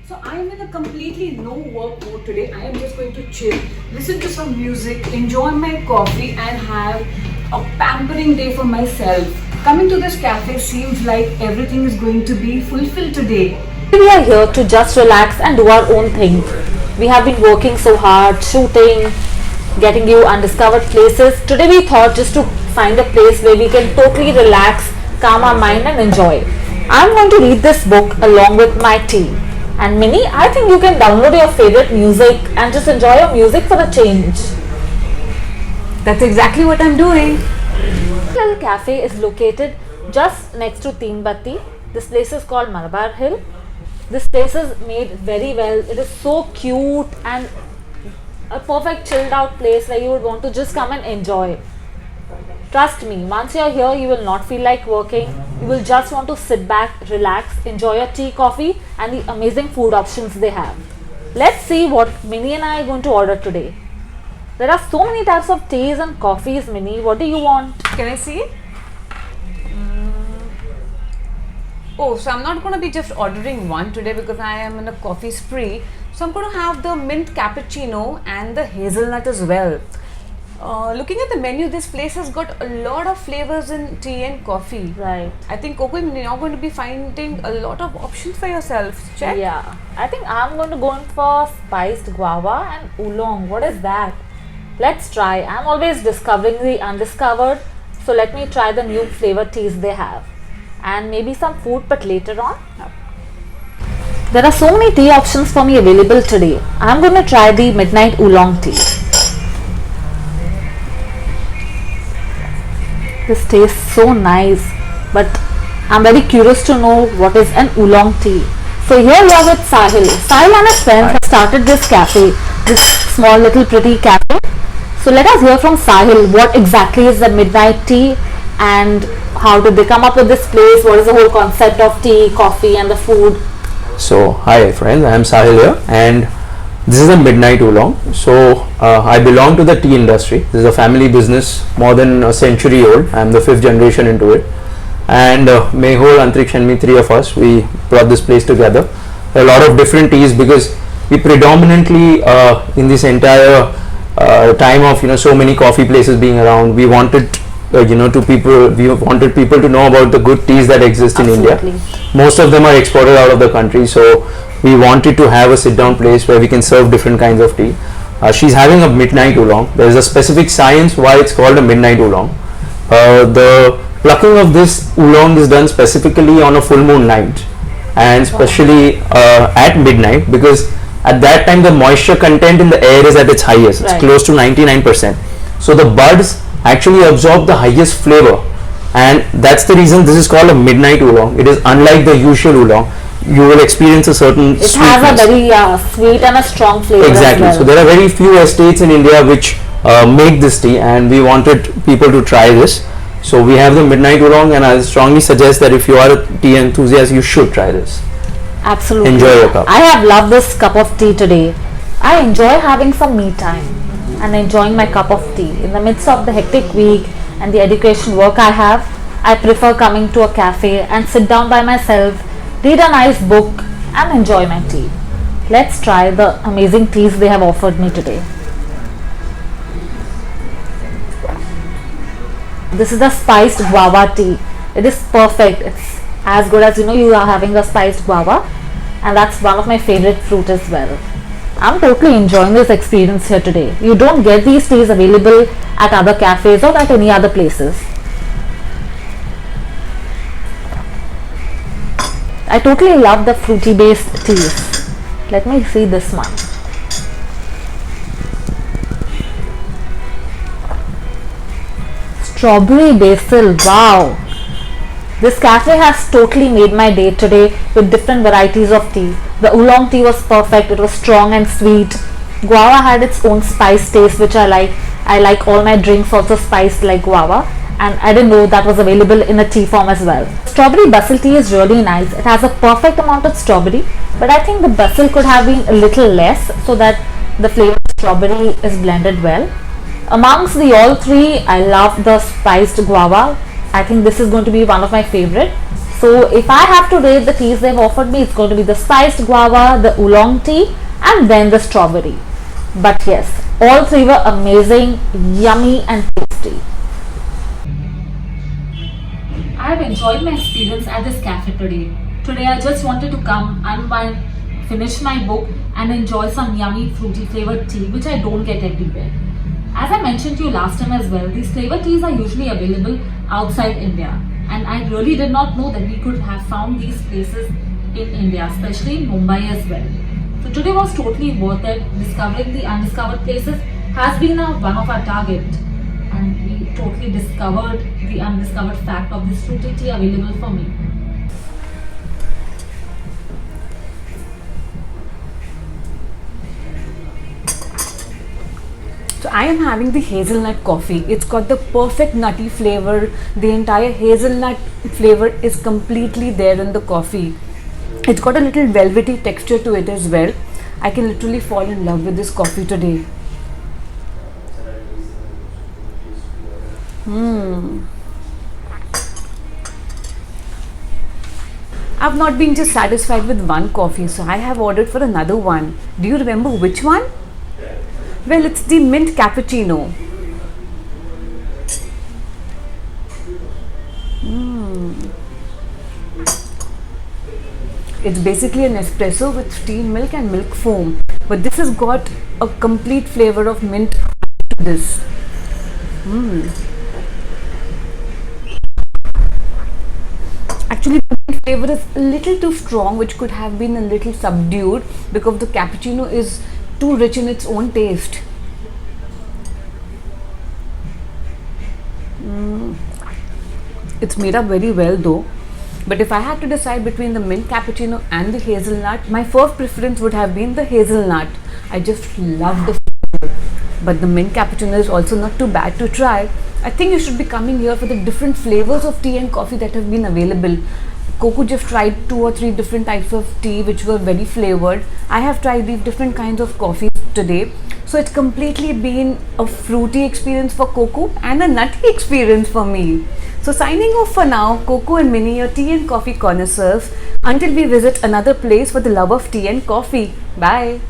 So I am in a completely no work mode today. I am just going to chill, listen to some music, enjoy my coffee and have a pampering day for myself. Coming to this cafe seems like everything is going to be fulfilled today. We are here to just relax and do our own thing. We have been working so hard, shooting, getting you undiscovered places. Today we thought just to find a place where we can totally relax, calm our mind and enjoy. I'm going to read this book along with my tea. And Minnie, I think you can download your favorite music and just enjoy your music for a change. That's exactly what I'm doing. This little cafe is located just next to Teen Batti. This place is called Malabar Hill. This place is made very well. It is so cute and a perfect chilled out place where you would want to just come and enjoy. Trust me, once you're here, you will not feel like working. You will just want to sit back, relax, enjoy your tea, coffee and the amazing food options they have. Let's see what Minnie and I are going to order today. There are so many types of teas and coffees, Minnie. What do you want? Can I see it? Oh, so I'm not going to be just ordering one today because I am in a coffee spree. So I'm going to have the mint cappuccino and the hazelnut as well. Looking at the menu, this place has got a lot of flavors in tea and coffee. Right. I think Coco, you're now going to be finding a lot of options for yourself. Check. Yeah. I think I'm going to go in for spiced guava and oolong. What is that? Let's try. I'm always discovering the undiscovered. So let me try the new flavor teas they have. And maybe some food, but later on. There are so many tea options for me available today. I'm going to try the midnight oolong tea. This tastes so nice, but I'm very curious to know what is an oolong tea. So here we are with Sahil. Sahil and his friends have started this cafe, this small little pretty cafe. So let us hear from Sahil what exactly is the midnight tea and how did they come up with this place, what is the whole concept of tea, coffee and the food. So hi friends, I am Sahil here and this is a midnight oolong. So I belong to the tea industry. This is a family business, more than a century old. I am the 5th generation into it. And Mehul, Antriksh and me, 3 of us, we brought this place together. A lot of different teas because we predominantly in this entire time of so many coffee places being around, we wanted we wanted people to know about the good teas that exist in India. Most of them are exported out of the country, so we wanted to have a sit down place where we can serve different kinds of tea. She's having a midnight oolong. There is a specific science why it's called a midnight oolong. The plucking of this oolong is done specifically on a full moon night and especially at midnight, because at that time the moisture content in the air is at its highest. It's close to 99%. So the buds actually absorb the highest flavor, and that's the reason this is called a midnight oolong. It is unlike the usual oolong. You will experience a certain It sweetness. has a very sweet and a strong flavor. Exactly. As well. So there are very few estates in India which make this tea, and we wanted people to try this. So we have the midnight oolong, and I strongly suggest that if you are a tea enthusiast, you should try this. Absolutely. Enjoy your cup. I have loved this cup of tea today. I enjoy having some me time and enjoying my cup of tea. In the midst of the hectic week and the education work I have, I prefer coming to a cafe and sit down by myself, read a nice book and enjoy my tea. Let's try the amazing teas they have offered me today. This is the spiced guava tea. It is perfect. It's as good as you are having a spiced guava, and that's one of my favorite fruit as well. I'm totally enjoying this experience here today. You don't get these teas available at other cafes or at any other places. I totally love the fruity based teas. Let me see this one. Strawberry basil, wow. This cafe has totally made my day today with different varieties of tea. The oolong tea was perfect. It was strong and sweet. Guava had its own spice taste, which I like. I like all my drinks also spiced like guava, and I didn't know that was available in a tea form as well. Strawberry basil tea is really nice. It has a perfect amount of strawberry, but I think the basil could have been a little less so that the flavor of strawberry is blended well. Amongst the all three, I love the spiced guava. I think this is going to be one of my favorite. So if I have to rate the teas they've offered me, it's going to be the spiced guava, the oolong tea, and then the strawberry. But yes, all three were amazing, yummy and tasty. I have enjoyed my experience at this cafe today. Today I just wanted to come, unwind, finish my book and enjoy some yummy fruity flavored tea which I don't get everywhere. As I mentioned to you last time as well, these flavored teas are usually available outside India, and I really did not know that we could have found these places in India, especially in Mumbai as well. So today was totally worth it. Discovering the undiscovered places has been one of our target, and we totally discovered the undiscovered fact of this fruity tea available for me. So I am having the hazelnut coffee. It's got the perfect nutty flavor. The entire hazelnut flavor is completely there in the coffee. It's got a little velvety texture to it as well. I can literally fall in love with this coffee today. I've not been just satisfied with one coffee, so I have ordered for another one. Do you remember which one? Well, it's the mint cappuccino. It's basically an espresso with steamed milk and milk foam, but this has got a complete flavor of mint to this. Actually, the mint flavor is a little too strong, which could have been a little subdued because the cappuccino is too rich in its own taste. It's made up very well though. But if I had to decide between the mint cappuccino and the hazelnut, my first preference would have been the hazelnut. I just love the flavor. But the mint cappuccino is also not too bad to try. I think you should be coming here for the different flavors of tea and coffee that have been available. Coco just tried 2 or 3 different types of tea which were very flavored. I have tried these different kinds of coffees today. So it's completely been a fruity experience for Coco and a nutty experience for me. So signing off for now, Coco and Minnie, your tea and coffee connoisseurs, until we visit another place for the love of tea and coffee. Bye.